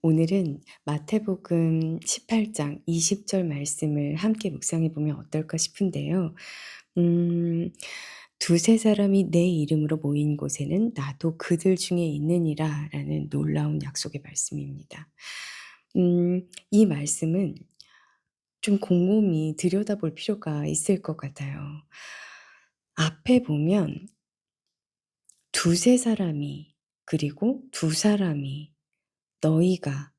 오늘은 마태복음 18장 20절 말씀을 함께 묵상해 보면 어떨까 싶은데요. 음 두세 사람이 내 이름으로 모인 곳에는 나도 그들 중에 있느니라라는 놀라운 약속의 말씀입니다. 이 말씀은 좀 곰곰이 들여다볼 필요가 있을 것 같아요. 앞에 보면 두세 사람이 그리고 두 사람이 너희가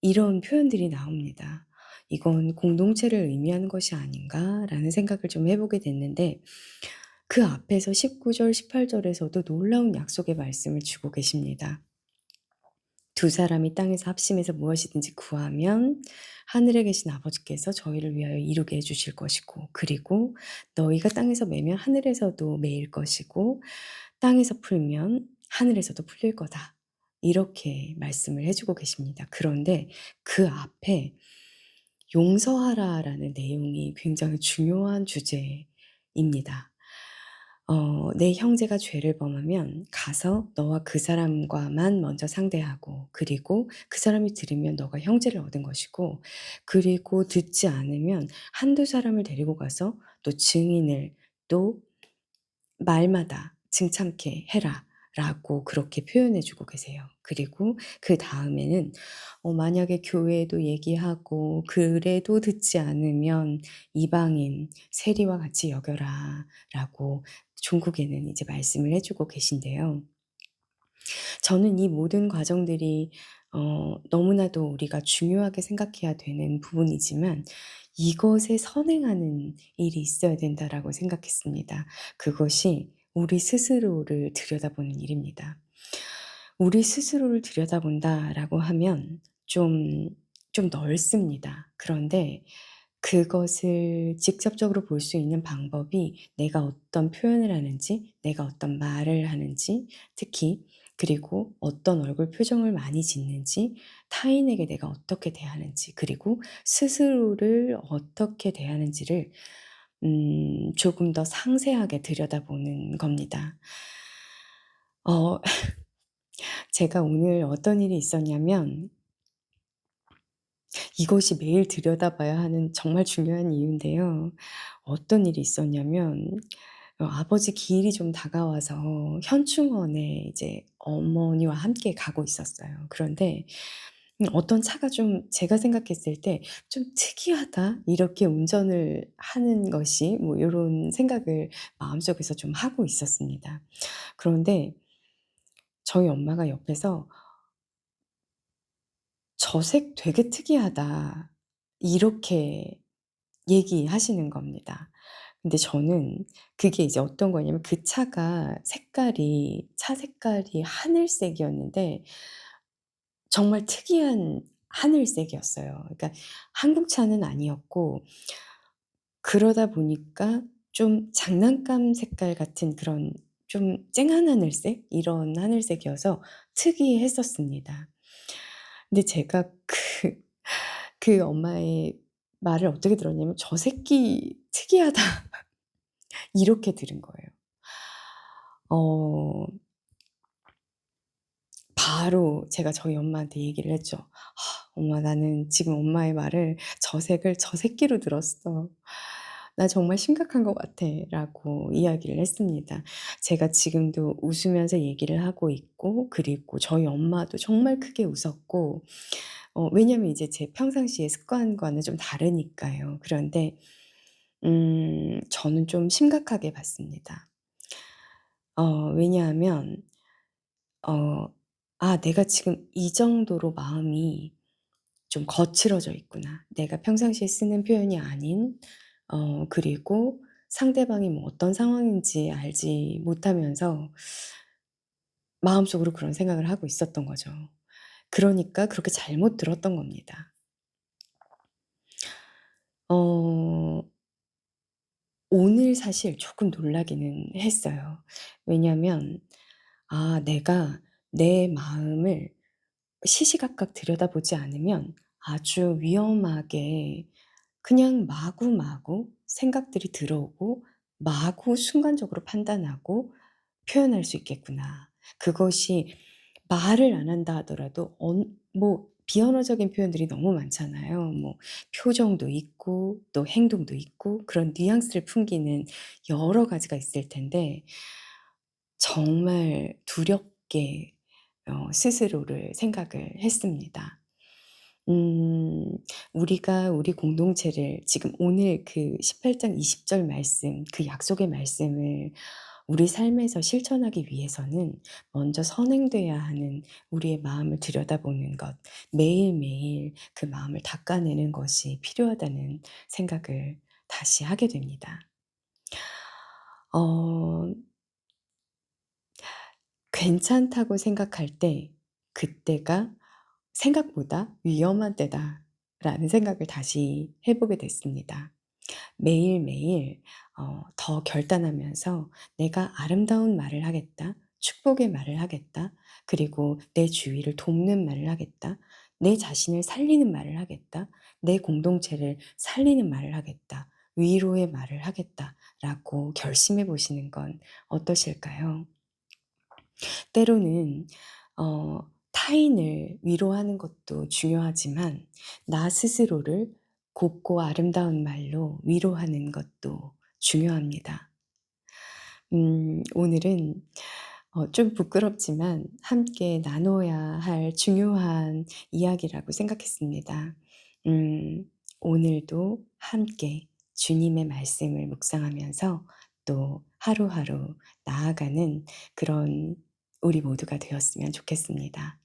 이런 표현들이 나옵니다. '이건 공동체를 의미하는 것이 아닌가?'라는 생각을 좀 해 보게 됐는데 그 앞에서 19절 18 절에서도 놀라운 약속의 말씀을 주고 계십니다. "두 사람이 땅에서 합심해서 무엇이든지 구하면 하늘에 계신 아버지께서 저희를 위하여 이루게 해 주실 것이고 그리고 너희가 땅에서 매면 하늘에서도 매일 것이고 땅에서 풀면 하늘에서도 풀릴 거다." 이렇게 말씀을 해 주고 계십니다. 그런데 그 앞에 용서하라라는 내용이 굉장히 중요한 주제입니다. "내 형제가 죄를 범하면 가서 너와 그 사람과만 먼저 상대하고 그리고 그 사람이 들으면 너가 형제를 얻은 것이고 그리고 듣지 않으면 한두 사람을 데리고 가서 또 증인을 또 말마다 "승참케 해라."라고 그렇게 표현해 주고 계세요. 그리고 그다음에는 만약에 교회에도 얘기하고 그래도 듣지 않으면 "이방인 세리와 같이 여겨라."라고 종국에는 이제 말씀을 해 주고 계신데요. 저는 이 모든 과정들이 너무나도 우리가 중요하게 생각해야 되는 부분이지만 '이것에 선행하는 일이 있어야 된다.'라고 생각했습니다. 그것이 우리 스스로를 들여다보는 일입니다. '우리 스스로를 들여다본다.'라고 하면 좀 넓습니다. 그런데 그것을 직접적으로 볼 수 있는 방법이 내가 어떤 표현을 하는지, 내가 어떤 말을 하는지, 특히 그리고 어떤 얼굴 표정을 많이 짓는지, 타인에게 내가 어떻게 대하는지, 그리고 스스로를 어떻게 대하는지를 조금 더 상세하게 들여다보는 겁니다. 어 제가 오늘 어떤 일이 있었냐면 이것이 매일 들여다봐야 하는 정말 중요한 이유인데요. 어떤 일이 있었냐면 아버지 기일이 좀 다가와서 현충원에 이제 어머니와 함께 가고 있었어요. 그런데 어떤 차가 좀 제가 생각했을 때 '좀 특이하다.' 이렇게 운전을 하는 것이 뭐 요런 생각을 마음속에서 좀 하고 있었습니다. 그런데 저희 엄마가 옆에서 "저 색 되게 특이하다." 이렇게 얘기하시는 겁니다. 근데 저는 그게 이제 어떤 거냐면 그 차가 색깔이 차 색깔이 하늘색이었는데 정말 특이한 하늘색이었어요. 그러니까 한국 차는 아니었고 그러다 보니까 좀 장난감 색깔 같은 그런 좀 쨍한 하늘색 이런 하늘색이어서 특이했었습니다. 근데 제가 그 엄마의 말을 어떻게 들었냐면 "저 새끼 특이하다." 이렇게 들은 거예요. 어 바로 제가 저희 엄마한테 얘기를 했죠. 엄마 나는 지금 엄마의 말을 저색을 저 새끼로 들었어. 나 정말 심각한 것 같아."라고 이야기를 했습니다. 제가 지금도 웃으면서 얘기를 하고 있고 그리고 저희 엄마도 정말 크게 웃었고 왜냐하면 이제 제 평상시의 습관과는 좀 다르니까요. 그런데 저는 좀 심각하게 봤습니다. 왜냐하면 어 '아 내가 지금 이 정도로 마음이 좀 거칠어져 있구나. 내가 평상시에 쓰는 표현이 아닌 그리고 상대방이 뭐 어떤 상황인지 알지 못하면서 마음속으로 그런 생각을 하고 있었던 거죠. 그러니까 그렇게 잘못 들었던 겁니다. 어 오늘 사실 조금 놀라기는 했어요. 왜냐하면 내가 내 마음을 시시각각 들여다보지 않으면 아주 위험하게 그냥 마구마구 생각들이 들어오고 마구 순간적으로 판단하고 표현할 수 있겠구나. 그것이 말을 안 한다 하더라도 뭐 비언어적인 표현들이 너무 많잖아요. 뭐 표정도 있고 또 행동도 있고 그런 뉘앙스를 풍기는 여러 가지가 있을 텐데 정말 두렵게 스스로를 생각을 했습니다. 음 우리가 우리 공동체를 지금 오늘 그 18장 20절 말씀 그 약속의 말씀을 우리 삶에서 실천하기 위해서는 먼저 선행돼야 하는 우리의 마음을 들여다보는 것, 매일매일 그 마음을 닦아내는 것이 필요하다는 생각을 다시 하게 됩니다. 어 괜찮다고 생각할 때 그때가 '생각보다 위험한 때다.'라는 생각을 다시 해 보게 됐습니다. 매일매일 더 결단하면서 '내가 아름다운 말을 하겠다. 축복의 말을 하겠다. 그리고 내 주위를 돕는 말을 하겠다. 내 자신을 살리는 말을 하겠다. 내 공동체를 살리는 말을 하겠다. 위로의 말을 하겠다.'라고 결심해 보시는 건 어떠실까요? 때로는 타인을 위로하는 것도 중요하지만 나 스스로를 곱고 아름다운 말로 위로하는 것도 중요합니다. 오늘은 좀 부끄럽지만 함께 나눠야 할 중요한 이야기라고 생각했습니다. 음 오늘도 함께 주님의 말씀을 묵상하면서 또 하루하루 나아가는 그런 우리 모두가 되었으면 좋겠습니다.